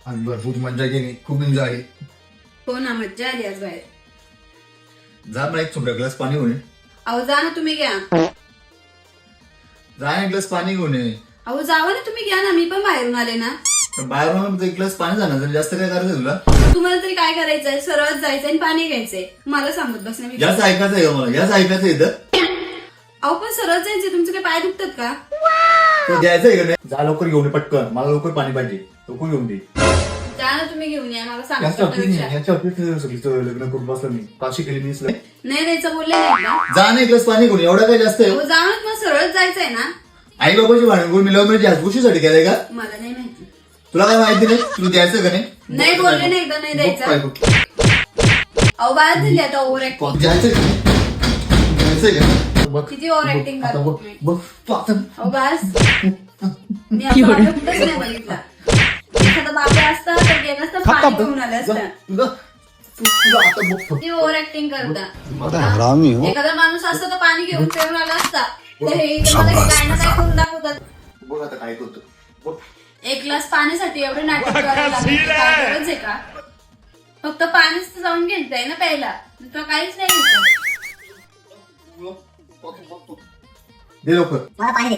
आज भरपूर मजा केली, खूप एन्जॉय. हो ना, मज्जा आली आज बाहेर. जा मला एक छोटा ग्लास पाणी घेऊन ये. अहो जा ना, तुम्ही घ्या. जा एक ग्लास पाणी घेऊन ये. अहो जावा ना, तुम्ही घ्या ना, मी पण बाहेरून आले ना. बाहेर एक ग्लास पाणी जाणार, जास्त काय करायचं तुला? तुम्हाला तरी काय करायचंय, सरळ जायचंय आणि पाणी घ्यायचंय. मला सांगत बस ना. याच ऐकायचंय का मला? याच ऐकायचं इथं? अहो पण सरळ जायचंय, तुमचे काय पाय दुखतात का? तो द्यायचंय का नाही? जा लवकर घेऊन ये पटकन, मला लवकर पाणी पाहिजे. लवकर घेऊन दे. जा ना, तुम्ही घेऊन या. मला याच्या सांगत ऑफिस लग्न करून बसलं मी, काशी केली मी. नाही द्यायचं बोलले नाही का? जा ना एक ग्लास पाणी घेऊन, एवढा काय जास्त आहे? अहो जा ना, तुम्हाला सरळ जायचंय ना. आई बाबाची भांडण करून मी लव्ह मॅरेज ह्याच गोष्टीसाठी केलंय का? मला नाही माहिती. तुला काय माहिती नाही? तुला द्यायचं का नाही? नाही बोलले नाही, एकदा नाही द्यायचं. अहो बाळा दिली आता ओव्हर ऍक्टिंग. द्यायचंय का? द्यायचंय का? बघ किती ओव्हर ऍक्टिंग आता करतो बघ तुम्ही. बघ तू आता अहो बस, मी आता बाबा कुठंच नाही बघितला. एखादा बाबा असता तर गेला असता, पाणी घेऊन आलं असतं. तुला आता बघ किती ओव्हर ऍक्टिंग करता. हरामी हो. एखादा माणूस असता तर पाणी घेऊन पेरून आला असता. तर हे तुम्हाला काय ना काय करून दाखवतात. बघ आता काय करतो. बघ एक ग्लास पाण्यासाठी एवढे नाटक करायला लागले, काय गरज आहे का? फक्त पाणीच तर जाऊन घ्यायचंय ना प्यायला, तर काहीच नाही घ्यायचं. दे लवकर. मला पाणी दे.